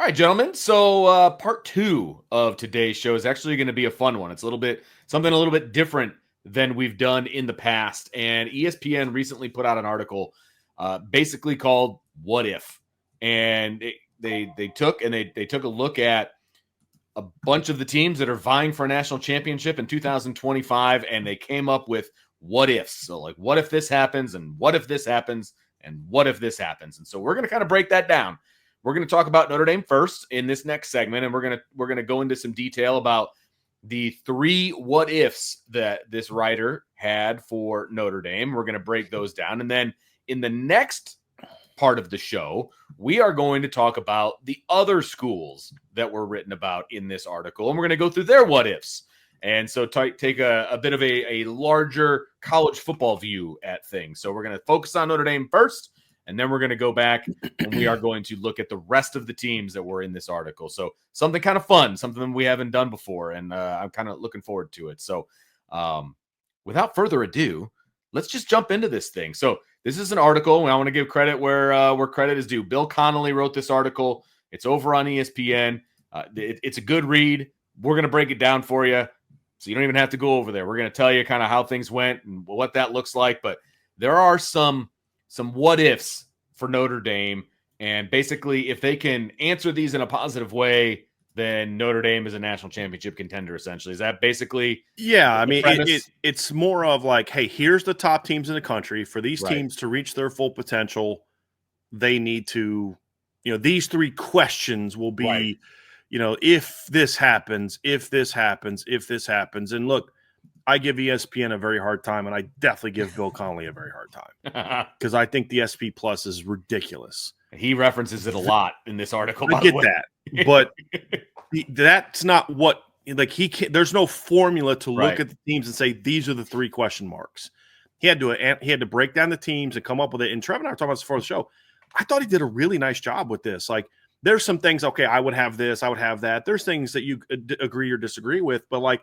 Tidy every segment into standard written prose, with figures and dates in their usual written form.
All right, gentlemen. So part two of today's show is actually going to be a fun one. It's something a little bit different than we've done in the past. And ESPN recently put out an article basically called "What If," and they took a look at a bunch of the teams that are vying for a national championship in 2025, and they came up with what ifs. So like, what if this happens, and what if this happens, and what if this happens? And so we're going to kind of break that down. We're going to talk about Notre Dame first in this next segment, and we're going to go into some detail about the three what ifs that this writer had for Notre Dame. We're going to break those down, and then in the next part of the show, we are going to talk about the other schools that were written about in this article, and we're going to go through their what ifs. And so take a bit of a larger college football view at things. So we're going to focus on Notre Dame first, and then we're going to go back and we are going to look at the rest of the teams that were in this article. So something kind of fun, something we haven't done before, and I'm kind of looking forward to it. So without further ado, let's just jump into this thing. So this is an article, and I want to give credit where credit is due. Bill Connolly wrote this article. It's over on ESPN. It's a good read. We're going to break it down for you, so you don't even have to go over there. We're going to tell you kind of how things went and what that looks like. But there are some what ifs for Notre Dame, and basically, if they can answer these in a positive way, then Notre Dame is a national championship contender, essentially. Is that basically? Yeah, I mean, it's more of like, hey, here's the top teams in the country. For these teams to reach their full potential, they need to, these three questions will be, if this happens, if this happens, if this happens. And look, I give ESPN a very hard time, and I definitely give Bill Connolly a very hard time because I think the SP Plus is ridiculous. He references it a lot in this article. I get that, but that's not what he can't. There's no formula to look at the teams and say these are the three question marks. He had to break down the teams and come up with it. And Trevor and I were talking about this before the show. I thought he did a really nice job with this. Like, there's some things. Okay, I would have this. I would have that. There's things that you agree or disagree with, but like,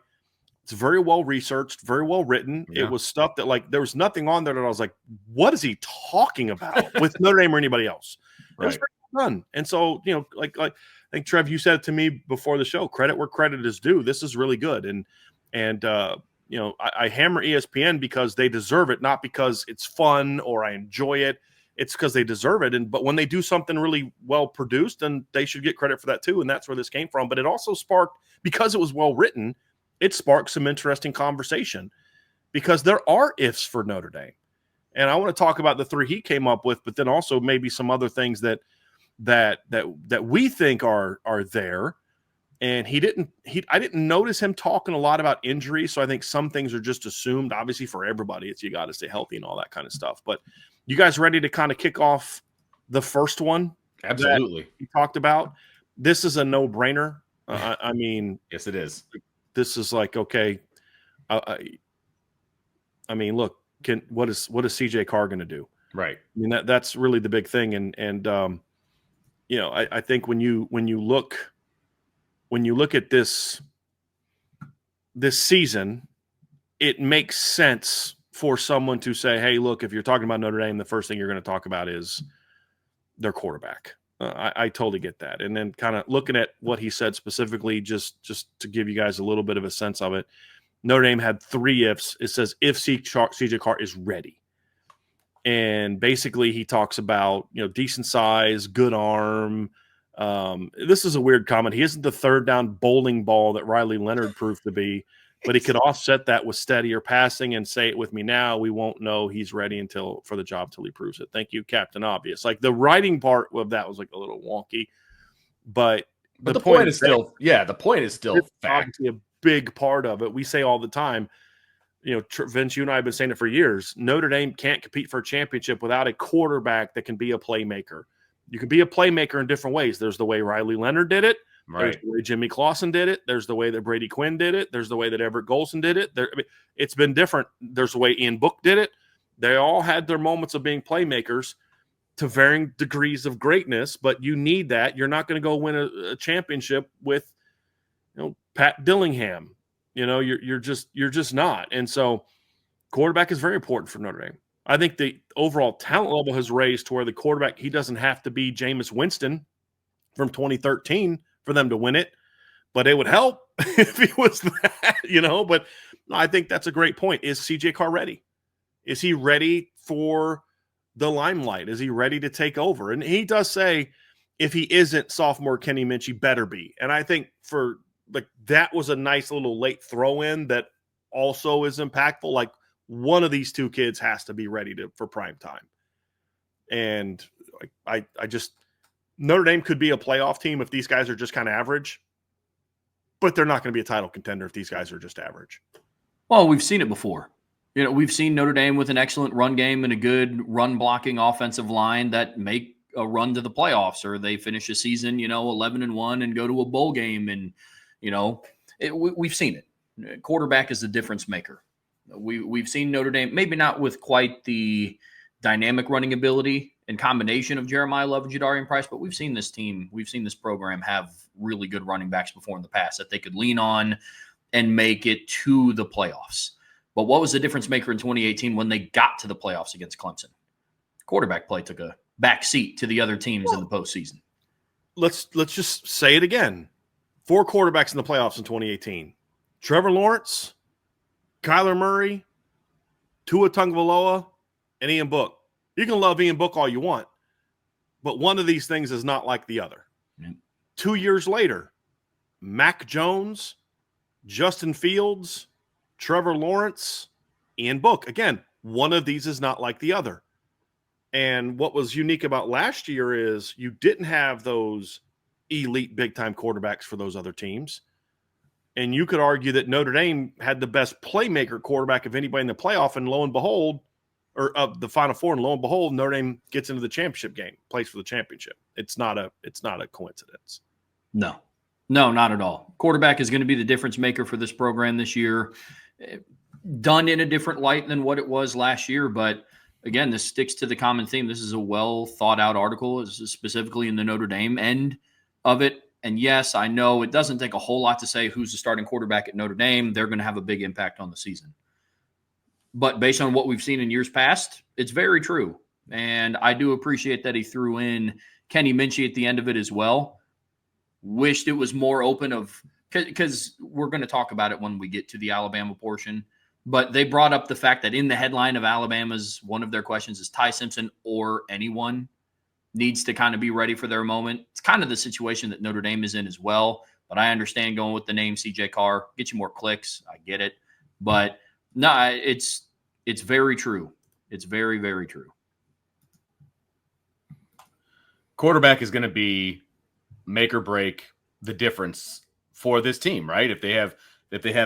it's very well researched, very well written. Yeah. It was stuff that there was nothing on there that I was like, what is he talking about with Notre Dame or anybody else? It was very well done. And so, like I think Trev, you said it to me before the show, credit where credit is due. This is really good. And I hammer ESPN because they deserve it, not because it's fun or I enjoy it. It's because they deserve it. But when they do something really well produced, then they should get credit for that too. And that's where this came from. But it also sparked, because it was well written, it sparked some interesting conversation because there are ifs for Notre Dame. And I want to talk about the three he came up with, but then also maybe some other things that we think are there. And I didn't notice him talking a lot about injuries. So I think some things are just assumed. Obviously for everybody, it's you got to stay healthy and all that kind of stuff. But you guys ready to kind of kick off the first one? Absolutely. He talked about. This is a no-brainer. I mean, yes, it is. This is like, okay. I mean, look, what is CJ Carr going to do? Right. I mean, that's really the big thing. And I think when you look at this season, it makes sense for someone to say, hey, look, if you're talking about Notre Dame, the first thing you're going to talk about is their quarterback. I totally get that. And then kind of looking at what he said specifically, just to give you guys a little bit of a sense of it, Notre Dame had three ifs. It says if CJ Carr is ready. And basically he talks about, decent size, good arm. This is a weird comment. He isn't the third down bowling ball that Riley Leonard proved to be, but he could offset that with steadier passing. And say it with me now, we won't know he's ready for the job till he proves it. Thank you, Captain Obvious. Like, the writing part of that was like a little wonky, but the point is still fact. A big part of it. We say all the time, Vince, you and I have been saying it for years. Notre Dame can't compete for a championship without a quarterback that can be a playmaker. You can be a playmaker in different ways. There's the way Riley Leonard did it. Right. There's the way Jimmy Clausen did it. There's the way that Brady Quinn did it. There's the way that Everett Golson did it. It's been different. There's the way Ian Book did it. They all had their moments of being playmakers to varying degrees of greatness, but you need that. You're not going to go win a championship with, Pat Dillingham. You're just not. And so quarterback is very important for Notre Dame. I think the overall talent level has raised to where the quarterback, he doesn't have to be Jameis Winston from 2013 for them to win it, but it would help if it was that, but I think that's a great point. Is CJ Carr ready? Is he ready for the limelight? Is he ready to take over? And he does say, if he isn't, sophomore Kenny Minchey better be. And I think that was a nice little late throw in that also is impactful. Like, one of these two kids has to be ready for prime time. And I just, Notre Dame could be a playoff team if these guys are just kind of average, but they're not going to be a title contender if these guys are just average. Well, we've seen it before. We've seen Notre Dame with an excellent run game and a good run blocking offensive line that make a run to the playoffs, or they finish a season, 11-1 and go to a bowl game. And, we've seen it. Quarterback is the difference maker. We've seen Notre Dame, maybe not with quite the dynamic running ability and combination of Jeremiah Love and Jadarian Price, but we've seen this program have really good running backs before in the past that they could lean on and make it to the playoffs. But what was the difference maker in 2018 when they got to the playoffs against Clemson? Quarterback play took a back seat to the other teams in the postseason. Let's just say it again. 4 quarterbacks in the playoffs in 2018. Trevor Lawrence, Kyler Murray, Tua Tagovailoa, and Ian Book. You can love Ian Book all you want, but one of these things is not like the other. Yeah. 2 years later, Mac Jones, Justin Fields, Trevor Lawrence, Ian Book. Again, one of these is not like the other. And what was unique about last year is you didn't have those elite big-time quarterbacks for those other teams. And you could argue that Notre Dame had the best playmaker quarterback of anybody in the playoff, and lo and behold, or of the Final Four, and lo and behold, Notre Dame gets into the championship game, plays for the championship. It's not a coincidence. No, not at all. Quarterback is going to be the difference maker for this program this year. Done in a different light than what it was last year, but again, this sticks to the common theme. This is a well thought out article, specifically in the Notre Dame end of it. And yes, I know it doesn't take a whole lot to say who's the starting quarterback at Notre Dame. They're going to have a big impact on the season. But based on what we've seen in years past, it's very true. And I do appreciate that he threw in Kenny Minchey at the end of it as well. Wished it was more open because we're going to talk about it when we get to the Alabama portion. But they brought up the fact that in the headline of Alabama's, one of their questions is Ty Simpson or anyone needs to kind of be ready for their moment. It's kind of the situation that Notre Dame is in as well. But I understand going with the name CJ Carr, get you more clicks. I get it. But no, it's very true. It's very, very true. Quarterback is going to be make or break the difference for this team, right? If they have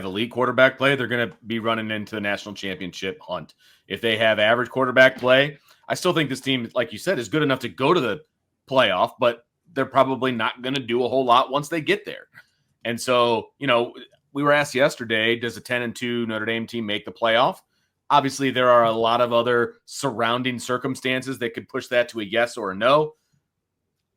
elite quarterback play, they're going to be running into the national championship hunt. If they have average quarterback play, I still think this team, like you said, is good enough to go to the playoff, but they're probably not going to do a whole lot once they get there. And so, we were asked yesterday, does a 10-2 Notre Dame team make the playoff? Obviously, there are a lot of other surrounding circumstances that could push that to a yes or a no.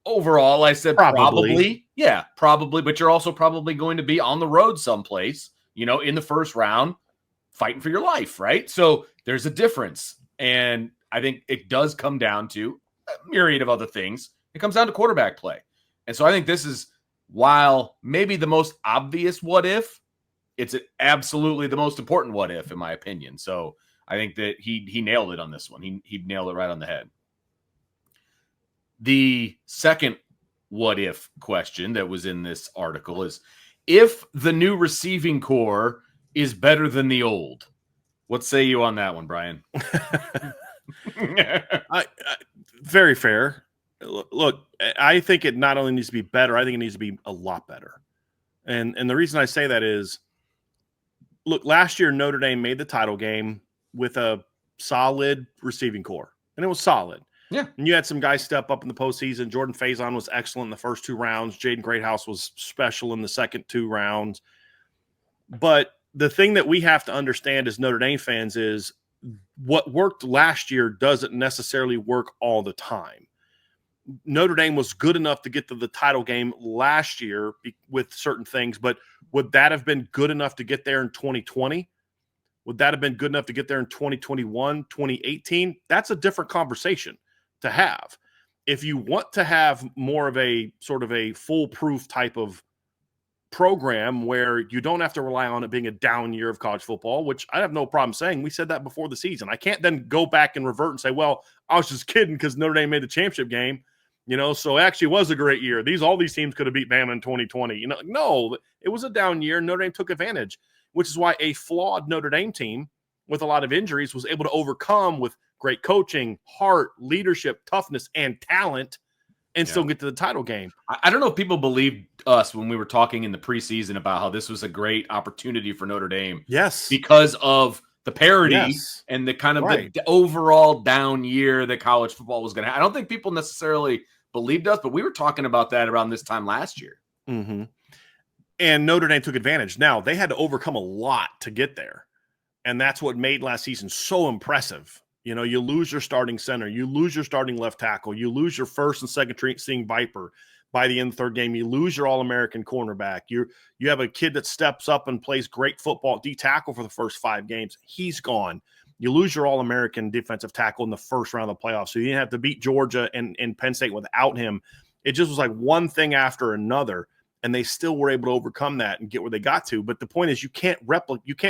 Overall, I said probably. Yeah, probably. But you're also probably going to be on the road someplace, in the first round, fighting for your life, right? So there's a difference. And I think it does come down to a myriad of other things. It comes down to quarterback play. And so I think this is, while maybe the most obvious what if, it's absolutely the most important what if, in my opinion. So I think that he nailed it on this one. He nailed it right on the head. The second what if question that was in this article is, if the new receiving core is better than the old, what say you on that one, Bryan? Very fair. Look, I think it not only needs to be better, I think it needs to be a lot better. And the reason I say that is, look, last year Notre Dame made the title game with a solid receiving core, and it was solid. Yeah. And you had some guys step up in the postseason. Jordan Faison was excellent in the first 2 rounds. Jaden Greathouse was special in the second 2 rounds. But the thing that we have to understand as Notre Dame fans is what worked last year doesn't necessarily work all the time. Notre Dame was good enough to get to the title game last year with certain things, but would that have been good enough to get there in 2020? Would that have been good enough to get there in 2021, 2018? That's a different conversation to have. if you want to have more of a sort of a foolproof type of program where you don't have to rely on it being a down year of college football, which I have no problem saying. We said that before the season. I can't then go back and revert and say, well, I was just kidding because Notre Dame made the championship game, so it actually was a great year. All these teams could have beat Bama in 2020. No, it was a down year. Notre Dame took advantage, which is why a flawed Notre Dame team with a lot of injuries was able to overcome with great coaching, heart, leadership, toughness, and talent and still get to the title game. I don't know if people believed us when we were talking in the preseason about how this was a great opportunity for Notre Dame. Yes. Because of the parity and the kind of the overall down year that college football was going to have. I don't think people necessarily believed us, but we were talking about that around this time last year. Mm-hmm. And Notre Dame took advantage. Now, they had to overcome a lot to get there. And that's what made last season so impressive. You lose your starting center, you lose your starting left tackle, you lose your first and second string Viper by the end of the third game, you lose your All-American cornerback. You have a kid that steps up and plays great football, D tackle for the first 5 games. He's gone. You lose your All-American defensive tackle in the first round of the playoffs. So you didn't have to beat Georgia and Penn State without him. It just was like one thing after another, and they still were able to overcome that and get where they got to. But the point is, you can't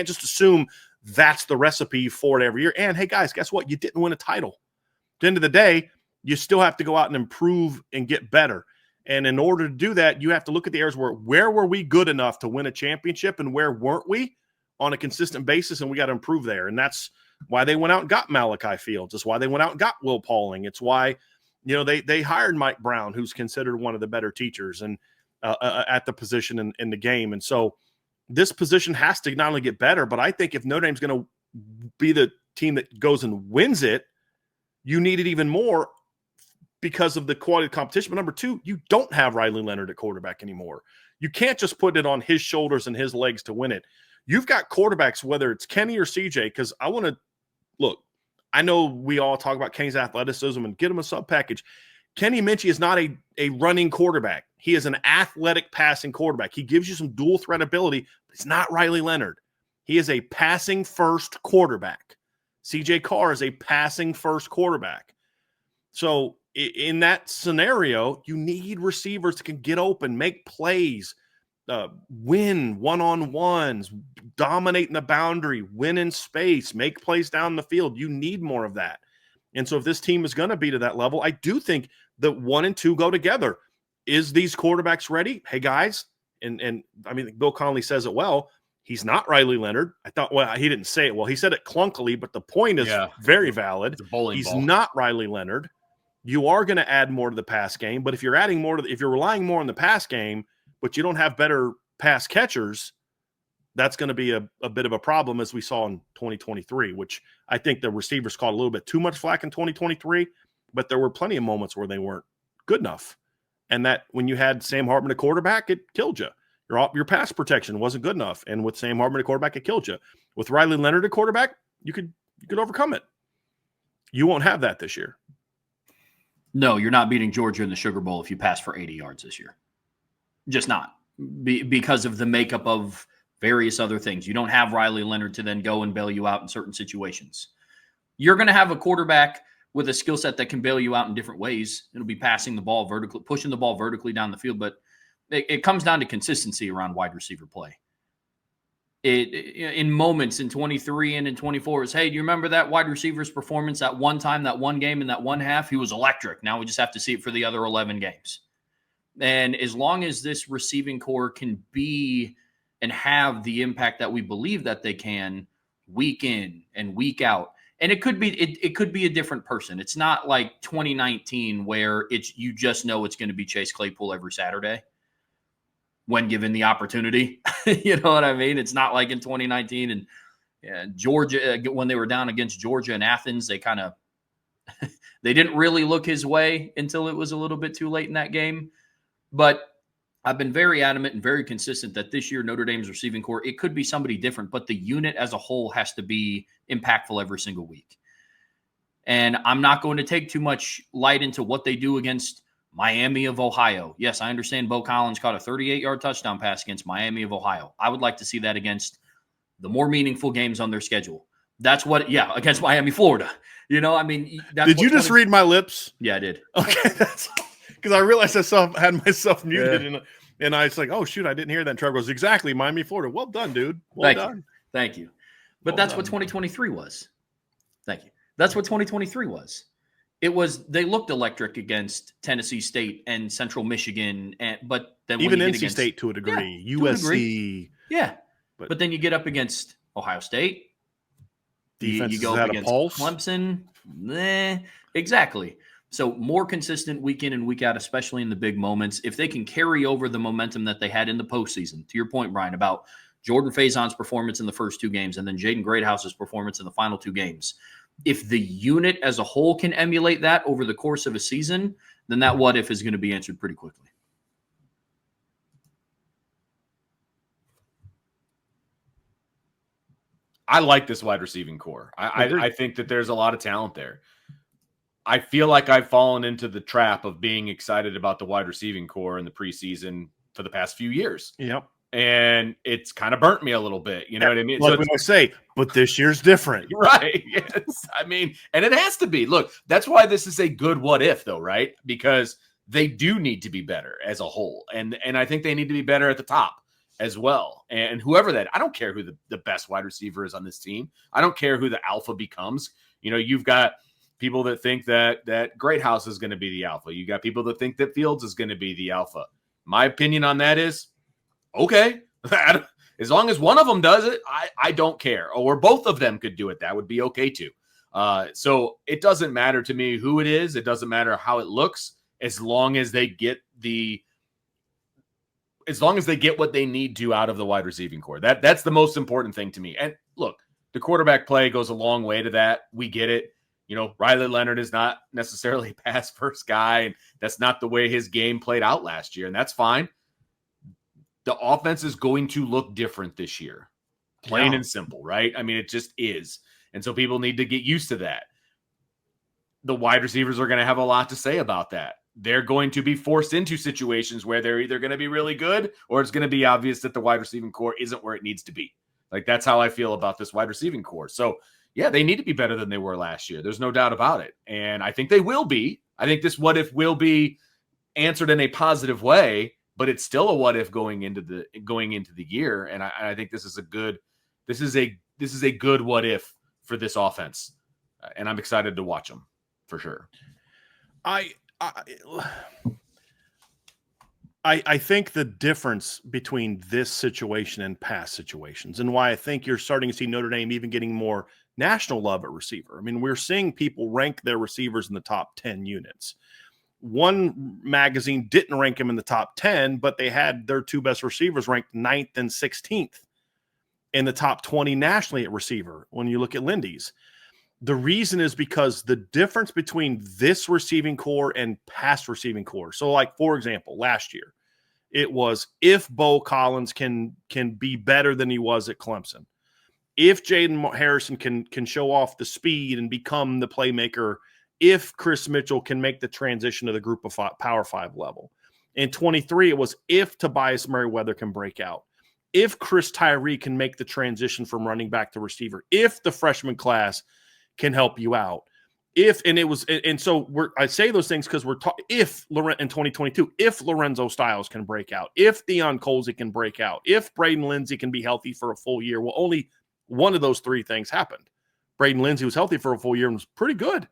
just assume that's the recipe for it every year. And hey, guys, guess what? You didn't win a title. At the end of the day, you still have to go out and improve and get better. And in order to do that, you have to look at the areas where were we good enough to win a championship and where weren't we on a consistent basis, and we got to improve there. And that's why they went out and got Malachi Fields. It's why they went out and got Will Pauling. It's why they hired Mike Brown, who's considered one of the better teachers and at the position in the game. And so this position has to not only get better, but I think if Notre Dame's going to be the team that goes and wins it, you need it even more because of the quality of the competition. But number 2, you don't have Riley Leonard at quarterback anymore. You can't just put it on his shoulders and his legs to win it. You've got quarterbacks, whether it's Kenny or CJ, because I want to look, I know we all talk about Kenny's athleticism and get him a sub package. Kenny Minchie is not a running quarterback. He is an athletic passing quarterback. He gives you some dual threat ability, but he's not Riley Leonard. He is a passing first quarterback. CJ Carr is a passing first quarterback. So in that scenario, you need receivers that can get open, make plays, win one-on-ones, dominate in the boundary, win in space, make plays down the field. You need more of that. And so if this team is going to be to that level, I do think that 1 and 2 go together. Is these quarterbacks ready? Hey, guys, and I mean, Bill Connolly says it well. He's not Riley Leonard. I thought, well, he didn't say it well. He said it clunkily, but the point is very valid. He's not Riley Leonard. You are going to add more to the pass game, but if you're adding more if you're relying more on the pass game, but you don't have better pass catchers, that's going to be a bit of a problem, as we saw in 2023, which I think the receivers caught a little bit too much flack in 2023, but there were plenty of moments where they weren't good enough. And that when you had Sam Hartman at quarterback, it killed you. Your pass protection wasn't good enough. And with Sam Hartman at quarterback, it killed you. With Riley Leonard at quarterback, you could overcome it. You won't have that this year. No, you're not beating Georgia in the Sugar Bowl if you pass for 80 yards this year. Just not. Because of the makeup of various other things. You don't have Riley Leonard to then go and bail you out in certain situations. You're going to have a quarterback with a skill set that can bail you out in different ways. It'll be passing the ball vertically, pushing the ball vertically down the field, but it comes down to consistency around wide receiver play. In moments in 23 and in 24 is, hey, do you remember that wide receiver's performance that one time, that one game, in that one half? He was electric. Now we just have to see it for the other 11 games. And as long as this receiving core can be and have the impact that we believe that they can week in and week out, and it could be a different person. It's not like 2019 where you just know it's going to be Chase Claypool every Saturday when given the opportunity. You know what I mean? It's not like in 2019 and Georgia, when they were down against Georgia and Athens, they didn't really look his way until it was a little bit too late in that game. But I've been very adamant and very consistent that this year Notre Dame's receiving core, it could be somebody different, but the unit as a whole has to be impactful every single week. And I'm not going to take too much light into what they do against Miami of Ohio. Yes, I understand Bo Collins caught a 38-yard touchdown pass against Miami of Ohio. I would like to see that against the more meaningful games on their schedule. That's what, against Miami, Florida. I mean, did you just read my lips? Yeah, I did. Okay, that's because I realized I had myself muted, and I was like, oh shoot, I didn't hear that. And Trevor goes, exactly, Miami, Florida. Well done, dude. Well done. Thank you. But that's what 2023 was. Thank you. That's what 2023 was. They looked electric against Tennessee State and Central Michigan, but then even NC State to a degree, USC, but then you get up against Ohio State, defense you go up against Clemson, exactly. So more consistent week in and week out, especially in the big moments. If they can carry over the momentum that they had in the postseason, to your point, Bryan, about Jordan Faison's performance in the first 2 games and then Jaden Greathouse's performance in the final 2 games. If the unit as a whole can emulate that over the course of a season, then that what if is going to be answered pretty quickly. I like this wide receiving core. I think that there's a lot of talent there. I feel like I've fallen into the trap of being excited about the wide receiving core in the preseason for the past few years. Yep. And it's kind of burnt me a little bit. You know what I mean? Like when I say, but this year's different. Right. Yes. I mean, and it has to be. Look, that's why this is a good what if, though, right? Because they do need to be better as a whole. And I think they need to be better at the top as well. And whoever that, I don't care who the best wide receiver is on this team. I don't care who the alpha becomes. You've got people that think that Greathouse is going to be the alpha. You got people that think that Fields is going to be the alpha. My opinion on that is, okay, as long as one of them does it, I don't care. Or both of them could do it. That would be okay too. So it doesn't matter to me who it is. It doesn't matter how it looks, as long as they get what they need to out of the wide receiving core. That's the most important thing to me. And look, the quarterback play goes a long way to that. We get it. Riley Leonard is not necessarily a pass first guy, and that's not the way his game played out last year, and that's fine. The offense is going to look different this year. Plain and simple, right? I mean, it just is. And so people need to get used to that. The wide receivers are going to have a lot to say about that. They're going to be forced into situations where they're either going to be really good or it's going to be obvious that the wide receiving core isn't where it needs to be. Like, that's how I feel about this wide receiving core. So, yeah, they need to be better than they were last year. There's no doubt about it. And I think they will be. I think this what if will be answered in a positive way, but it's still a what if going into the year. And I think this is a good what if for this offense. And I'm excited to watch them for sure. I think the difference between this situation and past situations, and why I think you're starting to see Notre Dame even getting more national love at receiver. I mean, we're seeing people rank their receivers in the top 10 units. One magazine didn't rank him in the top 10, but they had their 2 best receivers ranked 9th and 16th in the top 20 nationally at receiver when you look at Lindy's. The reason is because the difference between this receiving core and past receiving core. So, like, for example, last year, it was if Bo Collins can be better than he was at Clemson, if Jaden Harrison can show off the speed and become the playmaker, if Chris Mitchell can make the transition to the group of Power 5 level. In 23, it was if Tobias Merriweather can break out, if Chris Tyree can make the transition from running back to receiver, if the freshman class can help you out. I say those things because if in 2022, if Lorenzo Styles can break out, if Deion Colsey can break out, if Braden Lindsey can be healthy for a full year, well, only one of those 3 things happened. Braden Lindsey was healthy for a full year and was pretty good.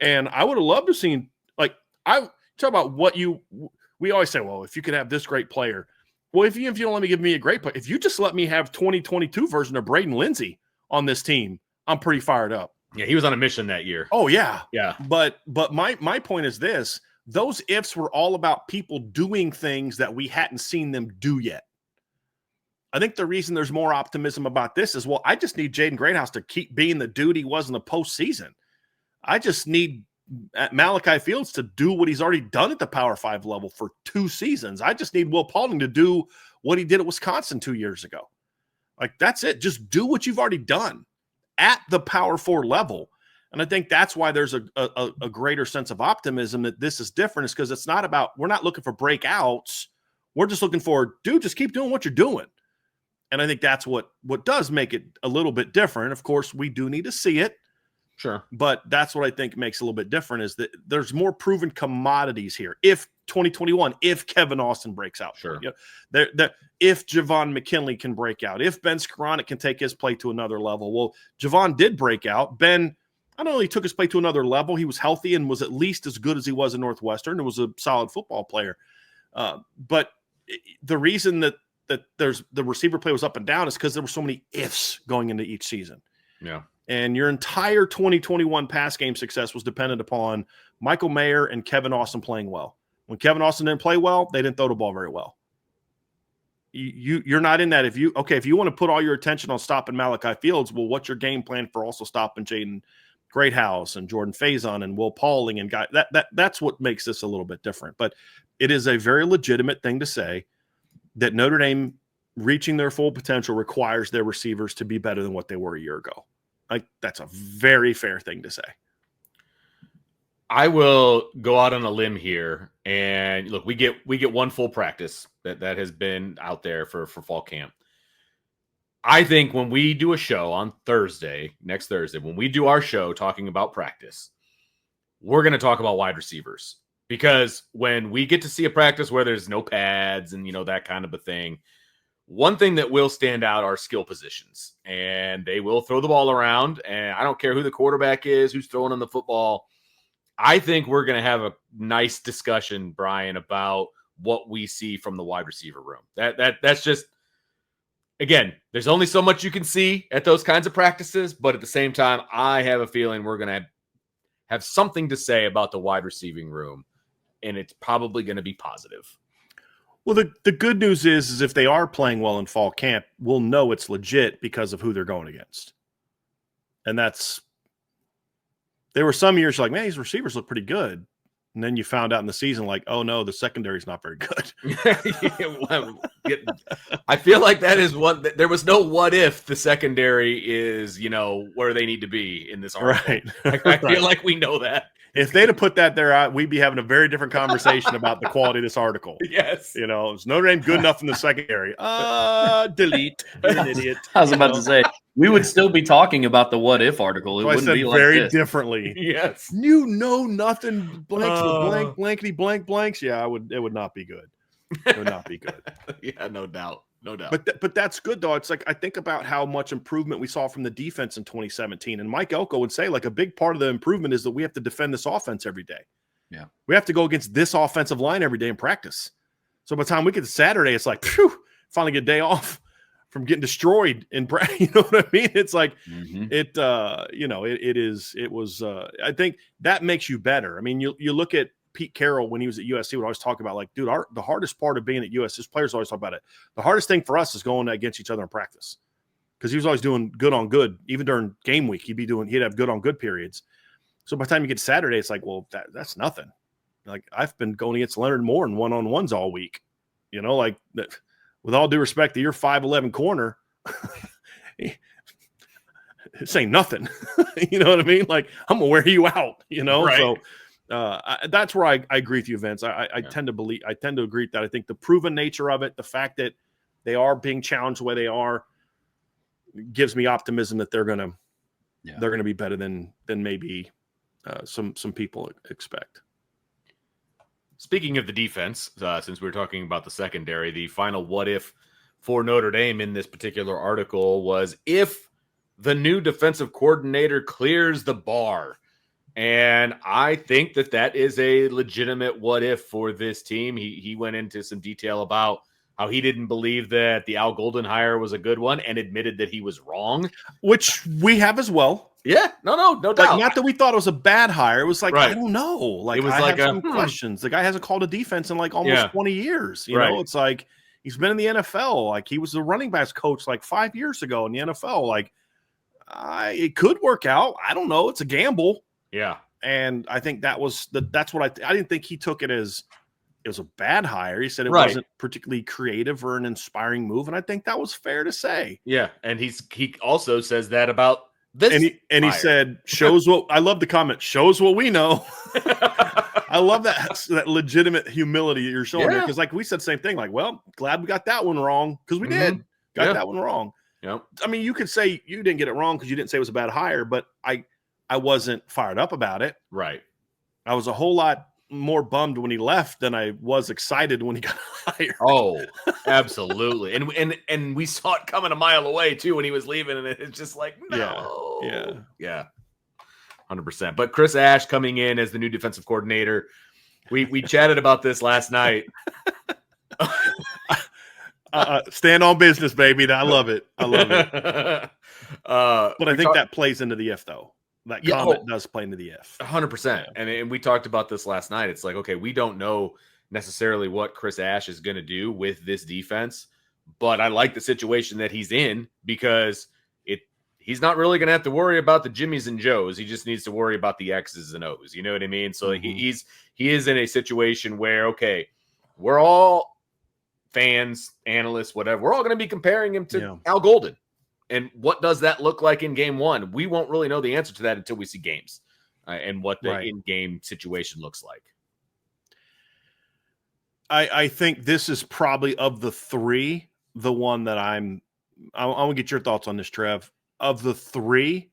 And I would have loved to have seen, like, I talk about we always say, well, if you could have this great player, well, if you don't let me give me a great player, if you just let me have 2022 version of Braden Lindsey on this team, I'm pretty fired up. Yeah, he was on a mission that year. Oh, yeah. Yeah. But my point is this. Those ifs were all about people doing things that we hadn't seen them do yet. I think the reason there's more optimism about this is, well, I just need Jaden Greathouse to keep being the dude he was in the postseason. I just need Malachi Fields to do what he's already done at the Power 5 level for 2 seasons. I just need Will Paulding to do what he did at Wisconsin 2 years ago. Like, that's it. Just do what you've already done at the Power 4 level. And I think that's why there's a greater sense of optimism that this is different, is because it's not about, we're not looking for breakouts. We're just looking for, dude, just keep doing what you're doing. And I think that's what does make it a little bit different. Of course, we do need to see it. Sure. But that's what I think makes it a little bit different is that there's more proven commodities here. If 2021, if Kevin Austin breaks out, Sure. If Javon McKinley can break out, if Ben Skoranek can take his play to another level. Well, Javon did break out. Ben, I don't know, he took his play to another level. He was healthy and was at least as good as he was in Northwestern. It was a solid football player. But the reason that there's the receiver play was up and down is because there were so many ifs going into each season. Yeah. And your entire 2021 pass game success was dependent upon Michael Mayer and Kevin Austin playing well. When Kevin Austin didn't play well, they didn't throw the ball very well. You're not in that. If you want to put all your attention on stopping Malachi Fields, well, what's your game plan for also stopping Jaden Greathouse and Jordan Faison and Will Pauling and guys? That's what makes this a little bit different. But it is a very legitimate thing to say that Notre Dame reaching their full potential requires their receivers to be better than what they were a year ago. Like, that's a very fair thing to say. I will go out on a limb here, and look, we get one full practice that has been out there for fall camp. I think when we do a show on next Thursday, when we do our show talking about practice, we're going to talk about wide receivers, because when we get to see a practice where there's no pads and that kind of a thing, one thing that will stand out are skill positions, and they will throw the ball around, and I don't care who the quarterback is, who's throwing them the football. I think we're going to have a nice discussion, Bryan, about what we see from the wide receiver room. That's just, again, there's only so much you can see at those kinds of practices, but at the same time, I have a feeling we're going to have something to say about the wide receiving room, and it's probably going to be positive. Well, the good news is if they are playing well in fall camp, we'll know it's legit because of who they're going against. And there were some years like, man, these receivers look pretty good. And then you found out in the season, like, oh no, the secondary is not very good. I feel like that is there was no what if the secondary is, where they need to be in this article. Right. I feel like we know that. If they'd have put that there, we'd be having a very different conversation about the quality of this article. Yes. Is Notre Dame good enough in the secondary? Delete. You're an idiot. I was about to say, we would still be talking about the what if article. It wouldn't be like very this. differently. Yes. You know nothing. Blanks, blankety blank blanks. Yeah, it would not be good. It would not be good. Yeah, no doubt. No doubt. But that's good, though. It's like I think about how much improvement we saw from the defense in 2017. And Mike Elko would say, like, a big part of the improvement is that we have to defend this offense every day. Yeah. We have to go against this offensive line every day in practice. So by the time we get to Saturday, it's like, phew, finally get a day off from getting destroyed in practice. You know what I mean? It's like it was I think that makes you better. I mean, you look at Pete Carroll when he was at USC would always talk about, like, dude, the hardest part of being at USC, his players always talk about it. The hardest thing for us is going against each other in practice, because he was always doing good on good. Even during game week, he'd have good on good periods. So by the time you get to Saturday, it's like, well, that's nothing. Like, I've been going against Leonard Moore in one-on-ones all week. Like, with all due respect to your 5'11" corner, this ain't nothing. You know what I mean? Like, I'm gonna wear you out. Right. So. That's where I agree with you, Vince. I tend to agree with that. I think the proven nature of it, the fact that they are being challenged the way they are, gives me optimism that they're gonna be better than maybe some people expect. Speaking of the defense, since we were talking about the secondary, the final what if for Notre Dame in this particular article was if the new defensive coordinator clears the bar. And I think that is a legitimate what if for this team. He went into some detail about how he didn't believe that the Al Golden hire was a good one and admitted that he was wrong. Which we have as well. Yeah, no doubt. Like, not that we thought it was a bad hire. It was like, right. I don't know. Like, it was I like have some questions. The guy hasn't called a defense in like almost 20 years. You right. know, it's like he's been in the NFL. Like, he was the running backs coach like 5 years ago in the NFL. Like, it could work out. I don't know. It's a gamble. Yeah. And I think that's what I didn't think he took it as it was a bad hire. He said it wasn't particularly creative or an inspiring move. And I think that was fair to say. Yeah. And he also says that about this. And he said, shows what I love the comment, shows what we know. I love that legitimate humility you're showing there. Because like we said, same thing, like, well, glad we got that one wrong. Because we did got that one wrong. Yep. I mean, you could say you didn't get it wrong because you didn't say it was a bad hire, but I I wasn't fired up about it. Right. I was a whole lot more bummed when he left than I was excited when he got hired. Oh, absolutely. And we saw it coming a mile away too when he was leaving, and it's just like, no. Yeah. 100%. But Chris Ash coming in as the new defensive coordinator. We chatted about this last night. Stand on business, baby. I love it. I love it. But I think that plays into the if, though. That comment does play into the if. 100%. Yeah. And we talked about this last night. It's like, okay, we don't know necessarily what Chris Ash is going to do with this defense, but I like the situation that he's in because he's not really going to have to worry about the Jimmies and Joes. He just needs to worry about the X's and O's. You know what I mean? So he is in a situation where, okay, we're all fans, analysts, whatever. We're all going to be comparing him to Al Golden. And what does that look like in game one? We won't really know the answer to that until we see games and what the in-game situation looks like. I think this is probably of the three, the one that I want to get your thoughts on this, Trev. Of the three,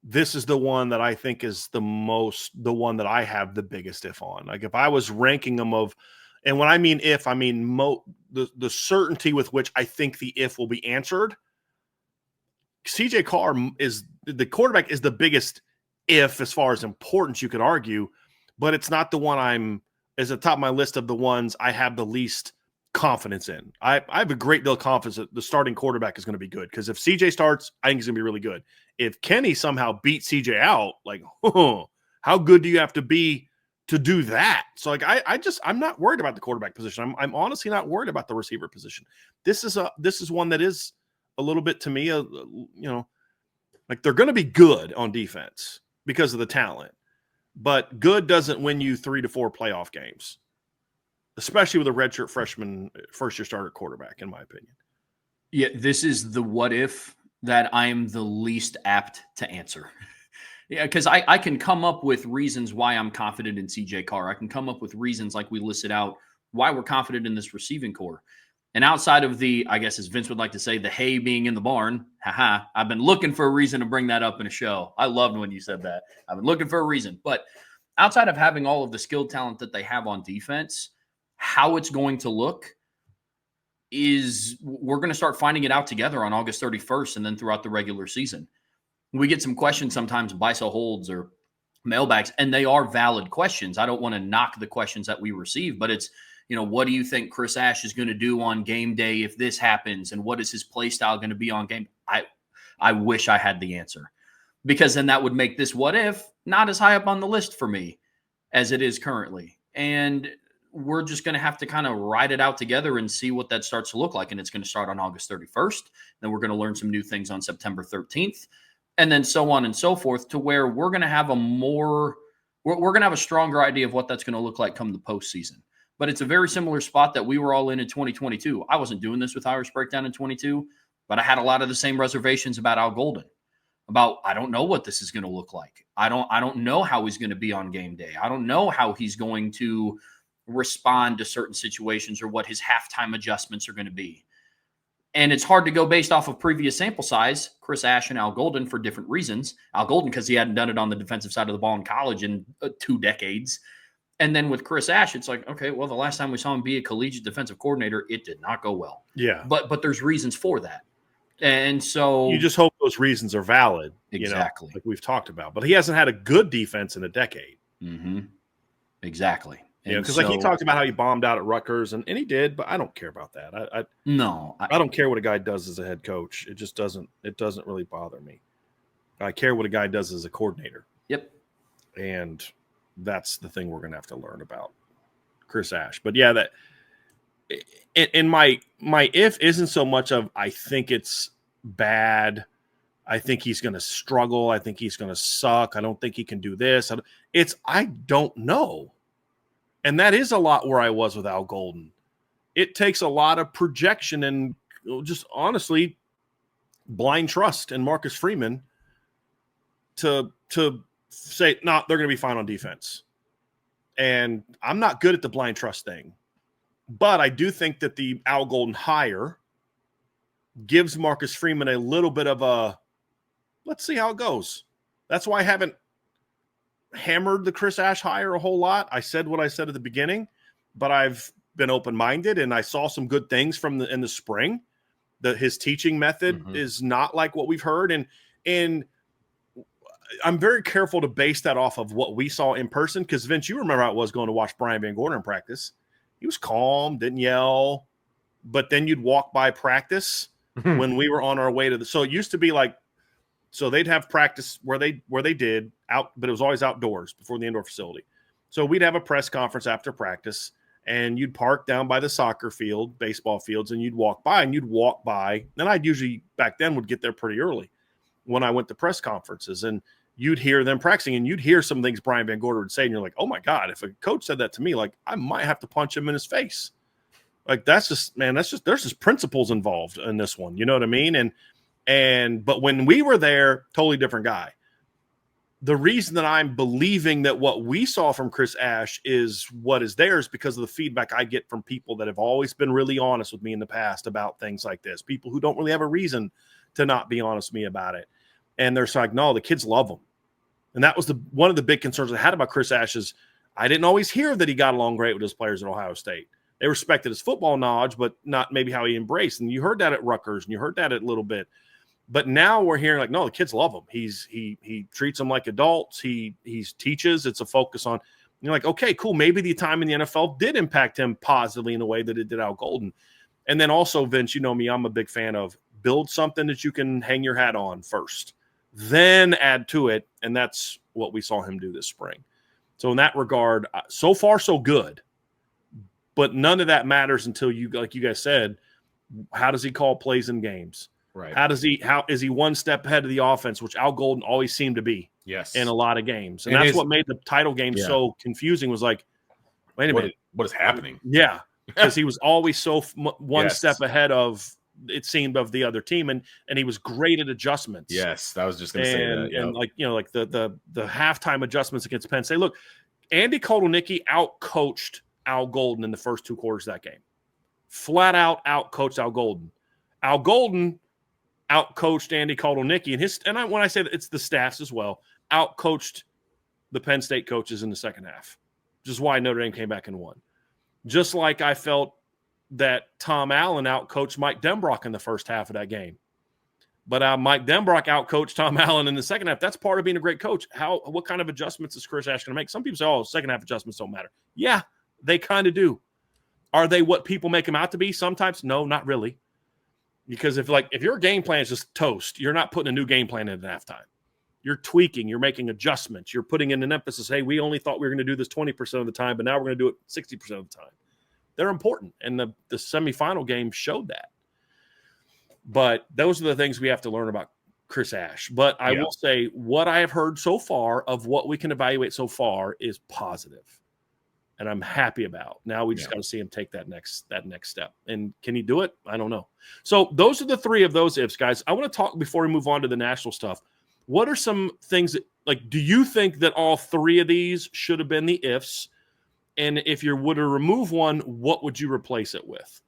this is the one that I think is the one that I have the biggest if on. Like if I was ranking them and when I mean if, I mean the certainty with which I think the if will be answered. CJ Carr the quarterback is the biggest if as far as importance you could argue, but it's not the one is at the top of my list of the ones I have the least confidence in. I have a great deal of confidence that the starting quarterback is going to be good because if CJ starts, I think he's going to be really good. If Kenny somehow beats CJ out, like, how good do you have to be to do that? So like, I'm not worried about the quarterback position. I'm honestly not worried about the receiver position. This is one that is a little bit to me, like they're going to be good on defense because of the talent, but good doesn't win you 3 to 4 playoff games, especially with a redshirt freshman first-year starter quarterback, in my opinion. Yeah, this is the what if that I am the least apt to answer. Yeah, because I can come up with reasons why I'm confident in CJ Carr. I can come up with reasons like we listed out why we're confident in this receiving core. And outside of the, I guess as Vince would like to say, the hay being in the barn, I've been looking for a reason to bring that up in a show. I loved when you said that. I've been looking for a reason. But outside of having all of the skilled talent that they have on defense, how it's going to look is we're going to start finding it out together on August 31st and then throughout the regular season. We get some questions sometimes, BISO holds or mailbags, and they are valid questions. I don't want to knock the questions that we receive, but it's, what do you think Chris Ash is going to do on game day if this happens? And what is his play style going to be on game? I wish I had the answer because then that would make this what if not as high up on the list for me as it is currently. And we're just going to have to kind of ride it out together and see what that starts to look like. And it's going to start on August 31st. Then we're going to learn some new things on September 13th. And then so on and so forth to where we're going to have we're going to have a stronger idea of what that's going to look like come the postseason. But it's a very similar spot that we were all in 2022. I wasn't doing this with Irish Breakdown in 22, but I had a lot of the same reservations about Al Golden. About I don't know what this is going to look like. I don't know how he's going to be on game day. I don't know how he's going to respond to certain situations or what his halftime adjustments are going to be. And it's hard to go based off of previous sample size, Chris Ash and Al Golden for different reasons. Al Golden because he hadn't done it on the defensive side of the ball in college in 2 decades. And then with Chris Ash, it's like, okay, well, the last time we saw him be a collegiate defensive coordinator, it did not go well. Yeah. But there's reasons for that. And so you just hope those reasons are valid. Exactly. Like we've talked about. But he hasn't had a good defense in a decade. Mm-hmm. Exactly. Because like he talked about how he bombed out at Rutgers, and he did, but I don't care about that. I don't care what a guy does as a head coach. It just doesn't really bother me. I care what a guy does as a coordinator. Yep. And that's the thing we're going to have to learn about Chris Ash. But yeah, that and my if isn't so much of I think it's bad. I think he's going to struggle. I think he's going to suck. I don't think he can do this. I don't know. And that is a lot where I was with Al Golden. It takes a lot of projection and just honestly blind trust in Marcus Freeman to say, no, they're going to be fine on defense. And I'm not good at the blind trust thing. But I do think that the Al Golden hire gives Marcus Freeman a little bit of a, let's see how it goes. That's why I haven't hammered the Chris Ash hire a whole lot. I said what I said at the beginning, but I've been open-minded, and I saw some good things in the spring. His teaching method is not like what we've heard, and I'm very careful to base that off of what we saw in person, because Vince, you remember how it was going to watch Bryan Van Gorder in practice. He was calm, didn't yell, but then you'd walk by practice when we were on our way to so it used to be like, so they'd have practice where they did out, but it was always outdoors before the indoor facility. So we'd have a press conference after practice, and you'd park down by the soccer field, baseball fields, and you'd walk by. And I'd usually back then would get there pretty early when I went to press conferences, and you'd hear them practicing, and you'd hear some things Bryan Van Gorder would say, and you're like, oh my God, if a coach said that to me, like I might have to punch him in his face. Like there's just principles involved in this one. You know what I mean? But when we were there, totally different guy. The reason that I'm believing that what we saw from Chris Ash is what is theirs because of the feedback I get from people that have always been really honest with me in the past about things like this. People who don't really have a reason to not be honest with me about it. And they're like, no, the kids love him. And that was one of the big concerns I had about Chris Ash is I didn't always hear that he got along great with his players at Ohio State. They respected his football knowledge, but not maybe how he embraced. And you heard that at Rutgers, and you heard that a little bit. But now we're hearing like, no, the kids love him. He treats them like adults. He teaches. It's a focus on. You're like, okay, cool. Maybe the time in the NFL did impact him positively in a way that it did Al Golden. And then also, Vince, you know me, I'm a big fan of build something that you can hang your hat on first, then add to it. And that's what we saw him do this spring. So in that regard, so far, so good. But none of that matters until like you guys said, how does he call plays in games? Right. How is he one step ahead of the offense, which Al Golden always seemed to be in a lot of games. And that's what made the title game so confusing was like, wait a minute. What is happening? Yeah. Because he was always so one step ahead of, it seemed, of the other team. And he was great at adjustments. Yes. I was just going to say that. Yep. And like, you know, like the halftime adjustments against Penn State. Look, Andy Kotelnicki outcoached Al Golden in the first 2 quarters of that game. Flat out coached Al Golden. Al Golden outcoached Andy Kotelnicki, and when I say that, it's the staffs as well, outcoached the Penn State coaches in the second half, which is why Notre Dame came back and won. Just like I felt that Tom Allen outcoached Mike Denbrock in the first half of that game. But Mike Denbrock outcoached Tom Allen in the second half. That's part of being a great coach. What kind of adjustments is Chris Ash going to make? Some people say, second half adjustments don't matter. Yeah, they kind of do. Are they what people make them out to be? Sometimes, no, not really. Because if your game plan is just toast, you're not putting a new game plan in at halftime. You're tweaking, you're making adjustments, you're putting in an emphasis. Hey, we only thought we were going to do this 20% of the time, but now we're going to do it 60% of the time. They're important, and the semifinal game showed that. But those are the things we have to learn about Chris Ash. But I will say what I have heard so far of what we can evaluate so far is positive. And I'm happy about. Now we just got to see him take that next step. And can he do it? I don't know. So those are the 3 of those ifs, guys. I want to talk before we move on to the national stuff. What are some things that, like, do you think that all 3 of these should have been the ifs? And if you were to remove one, what would you replace it with?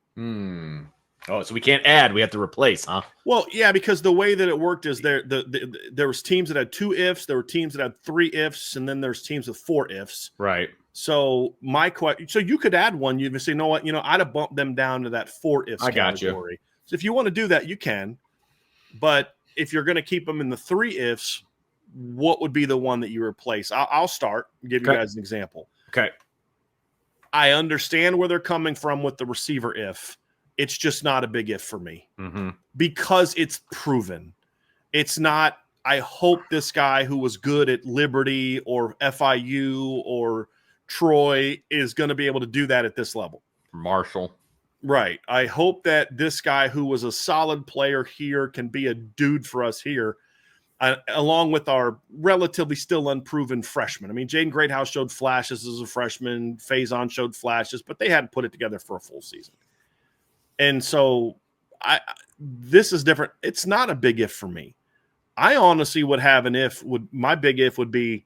Oh, so we can't add. We have to replace, huh? Well, yeah, because the way that it worked is there was teams that had 2 ifs, there were teams that had 3 ifs, and then there's teams with 4 ifs. Right. So so you could add one. You'd say, you know what? I'd have bumped them down to that 4 ifs category. So if you want to do that, you can. But if you're going to keep them in the 3 ifs, what would be the one that you replace? I'll start and give you guys an example. Okay. I understand where they're coming from with the receiver if. It's just not a big if for me because it's proven. It's not, I hope this guy who was good at Liberty or FIU or Troy is going to be able to do that at this level. Marshall. Right. I hope that this guy who was a solid player here can be a dude for us here, along with our relatively still unproven freshmen. I mean, Jaden Greathouse showed flashes as a freshman. Faison showed flashes, but they hadn't put it together for a full season. And so this is different. It's not a big if for me. I honestly would have my big if would be,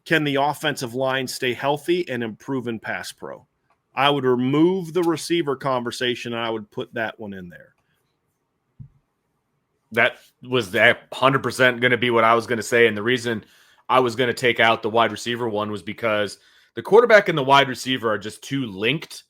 can the offensive line stay healthy and improve in pass pro? I would remove the receiver conversation and I would put that one in there. That was 100% going to be what I was going to say. And the reason I was going to take out the wide receiver one was because the quarterback and the wide receiver are just too linked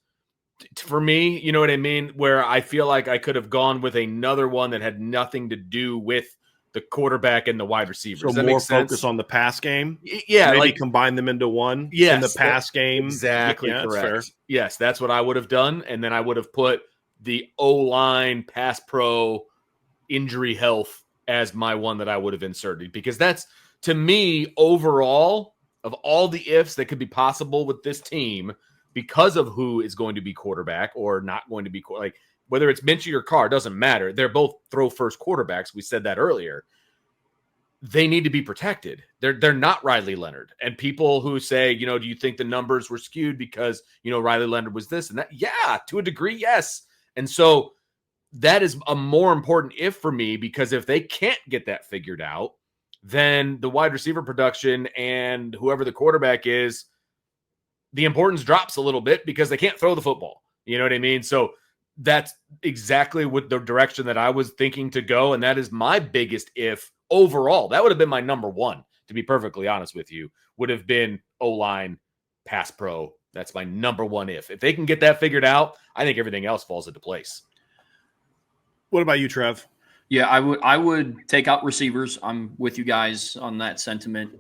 for me. You know what I mean? Where I feel like I could have gone with another one that had nothing to do with the quarterback and the wide receiver. So Does that more make sense? focus on the pass game. Yeah, Maybe like combine them into one. yes, in the pass game. Exactly Yeah, correct. that's fair. Yes, that's what I would have done. And then I would have put the O-line pass pro injury health as my one that I would have inserted, because that's, to me, overall, of all the ifs that could be possible with this team, because of who is going to be quarterback or not going to be, like whether it's Minchie or Carr, doesn't matter. They're both throw first quarterbacks. We said that earlier. They need to be protected. They're not Riley Leonard. And people who say, do you think the numbers were skewed because, Riley Leonard was this and that? Yeah, to a degree, yes. And so that is a more important if for me, because if they can't get that figured out, then the wide receiver production and whoever the quarterback is, the importance drops a little bit because they can't throw the football. You know what I mean? So that's exactly what the direction that I was thinking to go. And that is my biggest if overall. That would have been my number one, to be perfectly honest with you, would have been O-line pass pro. That's my number one if. If they can get that figured out, I think everything else falls into place. What about you, Trev? Yeah, I would take out receivers. I'm with you guys on that sentiment.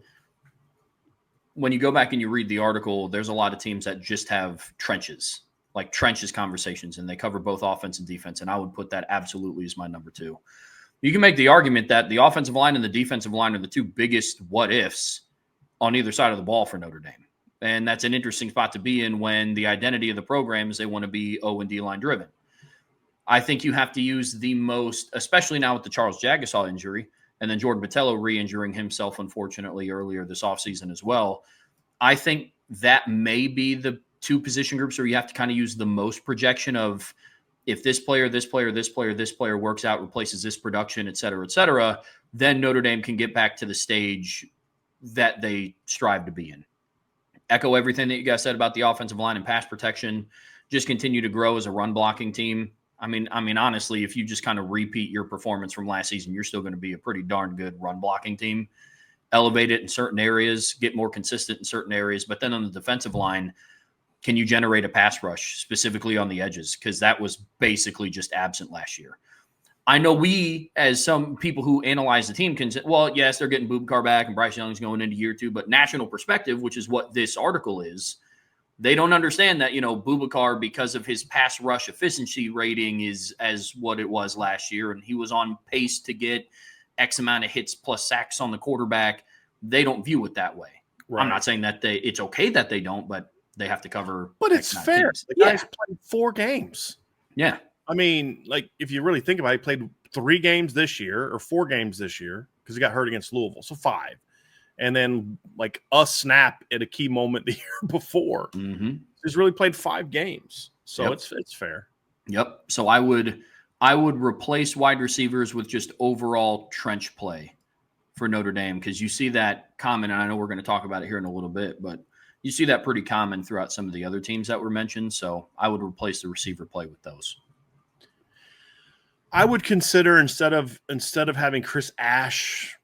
When you go back and you read the article, there's a lot of teams that just have trenches, like trenches conversations, and they cover both offense and defense. And I would put that absolutely as my number two. You can make the argument that the offensive line and the defensive line are the two biggest what ifs on either side of the ball for Notre Dame. And that's an interesting spot to be in when the identity of the program is they want to be O and D line driven. I think you have to use the most, especially now with the Charles Jagasaw injury, and then Jordan Botelho re-injuring himself, unfortunately, earlier this offseason as well. I think that may be the two position groups where you have to kind of use the most projection of if this player works out, replaces this production, et cetera, then Notre Dame can get back to the stage that they strive to be in. Echo everything that you guys said about the offensive line and pass protection. Just continue to grow as a run blocking team. I mean, honestly, if you just kind of repeat your performance from last season, you're still going to be a pretty darn good run blocking team. Elevate it in certain areas, get more consistent in certain areas. But then on the defensive line, can you generate a pass rush specifically on the edges? Because that was basically just absent last year. I know we, as some people who analyze the team, can say, well, yes, they're getting Bubakar back and Bryce Young's going into year two, but national perspective, which is what this article is, they don't understand that, Bubakar, because of his pass rush efficiency rating, is as what it was last year, and he was on pace to get X amount of hits plus sacks on the quarterback. They don't view it that way. Right. I'm not saying that it's okay that they don't, but they have to cover. But it's fair. The guy's played 4 games. Yeah. I mean, like, if you really think about it, he played 3 games this year or 4 games this year because he got hurt against Louisville. So 5. And then like a snap at a key moment the year before. Mm-hmm. He's really played 5 games. So it's fair. Yep. So I would replace wide receivers with just overall trench play for Notre Dame, because you see that common, and I know we're going to talk about it here in a little bit, but you see that pretty common throughout some of the other teams that were mentioned. So I would replace the receiver play with those. I would consider instead of having Chris Ash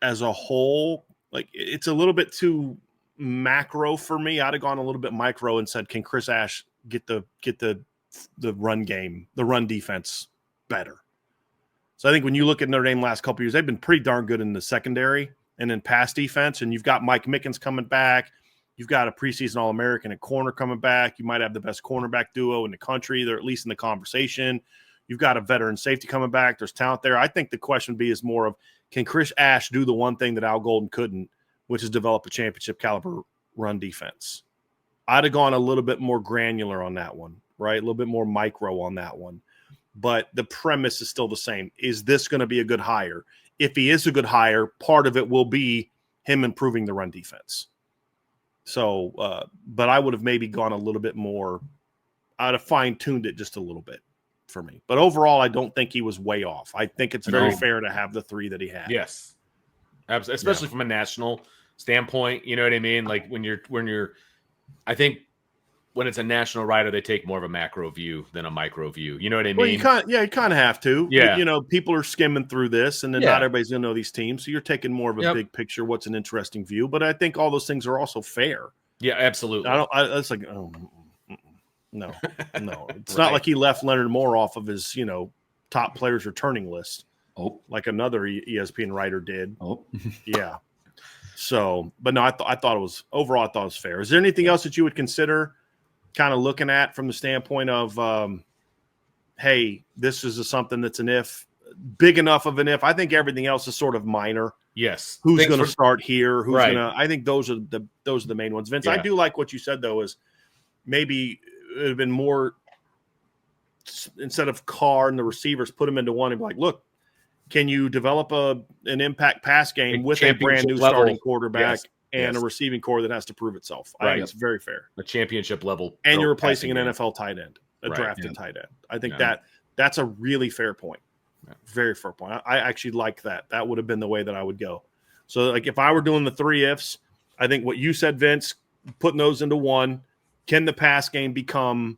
as a whole, like, it's a little bit too macro for me. I'd have gone a little bit micro and said, can Chris Ash get the run game, the run defense better? So I think when you look at Notre Dame last couple of years, they've been pretty darn good in the secondary and in pass defense. And you've got Mike Mickens coming back. You've got a preseason All-American at corner coming back. You might have the best cornerback duo in the country. They're at least in the conversation. You've got a veteran safety coming back. There's talent there. I think the question is more of, can Chris Ash do the one thing that Al Golden couldn't, which is develop a championship caliber run defense? I'd have gone a little bit more granular on that one, right? A little bit more micro on that one. But the premise is still the same. Is this going to be a good hire? If he is a good hire, part of it will be him improving the run defense. So, but I would have maybe gone a little bit more. I'd have fine-tuned it just a little bit for me. But overall, I don't think he was way off. I think it's very fair to have the 3 that he had. Yes. Absolutely. Especially from a national standpoint. You know what I mean? Like when you're, I think when it's a national writer, they take more of a macro view than a micro view. You know what I mean? Well, you kind of have to. Yeah. People are skimming through this, and then not everybody's going to know these teams. So you're taking more of a big picture. What's an interesting view? But I think all those things are also fair. Yeah, absolutely. It's like, no. It's not like he left Leonard Moore off of his, top players returning list. Oh, like another ESPN writer did. Oh, yeah. So, but no, I thought it was overall. I thought it was fair. Is there anything else that you would consider kind of looking at from the standpoint of, hey, this is something that's an if, big enough of an if? I think everything else is sort of minor. Yes. Who's going to start here? Who's right. going to? I think those are the main ones. Vince, I do like what you said though. Is maybe it would have been more instead of Carr and the receivers, put them into one and be like, look, can you develop an impact pass game with a brand new starting quarterback and a receiving core that has to prove itself? I think it's very fair. A championship level. And you're replacing an NFL tight end, a drafted tight end. I think that's a really fair point. Yeah. Very fair point. I actually like that. That would have been the way that I would go. So, like, if I were doing the three ifs, I think what you said, Vince, putting those into one, can the pass game become,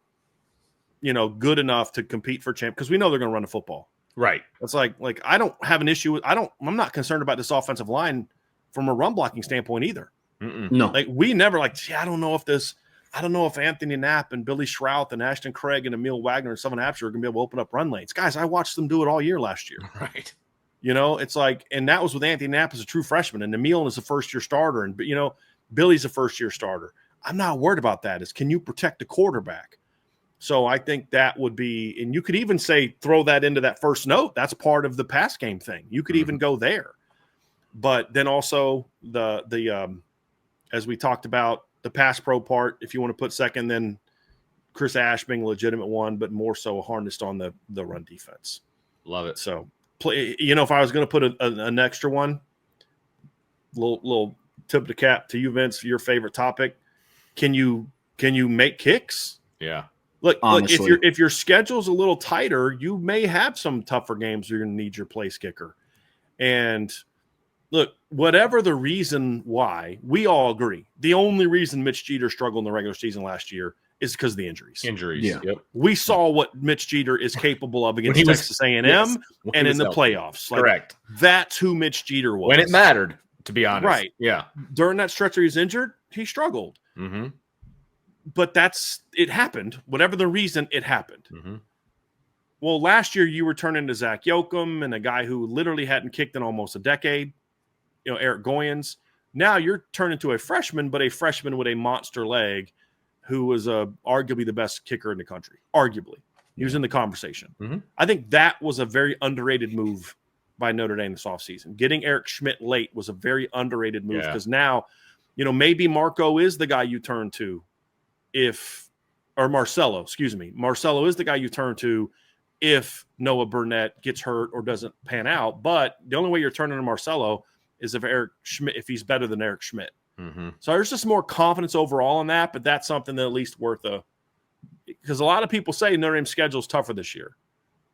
good enough to compete for champ? Because we know they're going to run the football. Right. It's like I don't have an issue with I'm not concerned about this offensive line from a run blocking standpoint either. No. Like we never I don't know if Anthony Knapp and Billy Schrouth and Ashton Craig and Emil Wagner and Sullivan Absher are going to be able to open up run lanes. Guys, I watched them do it all year last year. Right. It's like, and that was with Anthony Knapp as a true freshman, and Emil is a first-year starter, and Billy's a first-year starter. I'm not worried about that. Is can you protect the quarterback? So I think that would be, and you could even say throw that into that first note. That's part of the pass game thing. You could even go there. But then also the as we talked about, the pass pro part, if you want to put second, then Chris Ash being a legitimate one, but more so harnessed on the run defense. Love it. So if I was going to put an extra one, little tip of the cap to you, Vince, your favorite topic. Can you make kicks? Yeah. Look, if your schedule's a little tighter, you may have some tougher games where you're going to need your place kicker. And look, whatever the reason why, we all agree. The only reason Mitch Jeter struggled in the regular season last year is because of the injuries. Yeah. Yep. We saw what Mitch Jeter is capable of against Texas A&M and in the playoffs. Correct. That's who Mitch Jeter was. When it mattered, to be honest. Right. Yeah. During that stretch where he was injured, he struggled. Mm-hmm. But it happened. Whatever the reason, it happened. Mm-hmm. Well, last year you were turning to Zach Yoakum and a guy who literally hadn't kicked in almost a decade, Eric Goyens. Now you're turning to a freshman, but a freshman with a monster leg who was arguably the best kicker in the country. Arguably. He was in the conversation. Mm-hmm. I think that was a very underrated move by Notre Dame this offseason. Getting Eric Schmidt late was a very underrated move because now, maybe Marco is the guy you turn to Marcelo is the guy you turn to if Noah Burnett gets hurt or doesn't pan out. But the only way you're turning to Marcelo is if he's better than Eric Schmidt. Mm-hmm. So there's just more confidence overall in that, but that's something that at least worth because a lot of people say Notre Dame's schedule is tougher this year.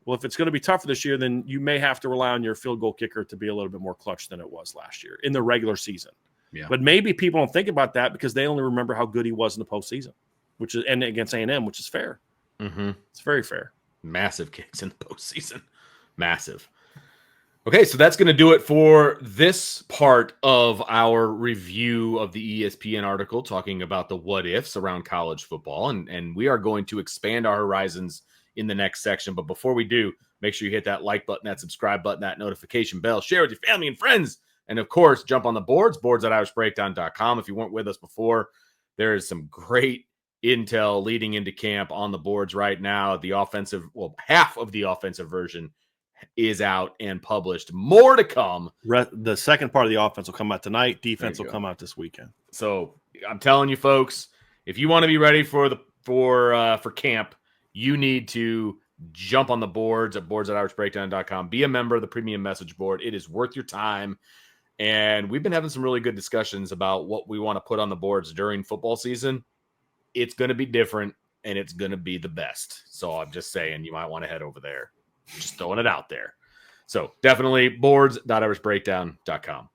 Well, if it's going to be tougher this year, then you may have to rely on your field goal kicker to be a little bit more clutch than it was last year in the regular season. Yeah. But maybe people don't think about that because they only remember how good he was in the postseason, and against A&M, which is fair. Mm-hmm. It's very fair. Massive kicks in the postseason. Massive. Okay, so that's going to do it for this part of our review of the ESPN article talking about the what ifs around college football. And we are going to expand our horizons in the next section. But before we do, make sure you hit that like button, that subscribe button, that notification bell, share with your family and friends. And of course, jump on the boards.irishbreakdown.com. If you weren't with us before, there is some great intel leading into camp on the boards right now. Half of the offensive version is out and published. More to come. The second part of the offense will come out tonight. Defense will come out this weekend. So I'm telling you, folks, if you want to be ready for camp, you need to jump on the boards at boards.irishbreakdown.com. Be a member of the premium message board. It is worth your time. And we've been having some really good discussions about what we want to put on the boards during football season. It's going to be different, and it's going to be the best. So I'm just saying you might want to head over there. Just throwing it out there. So definitely boards.irishbreakdown.com.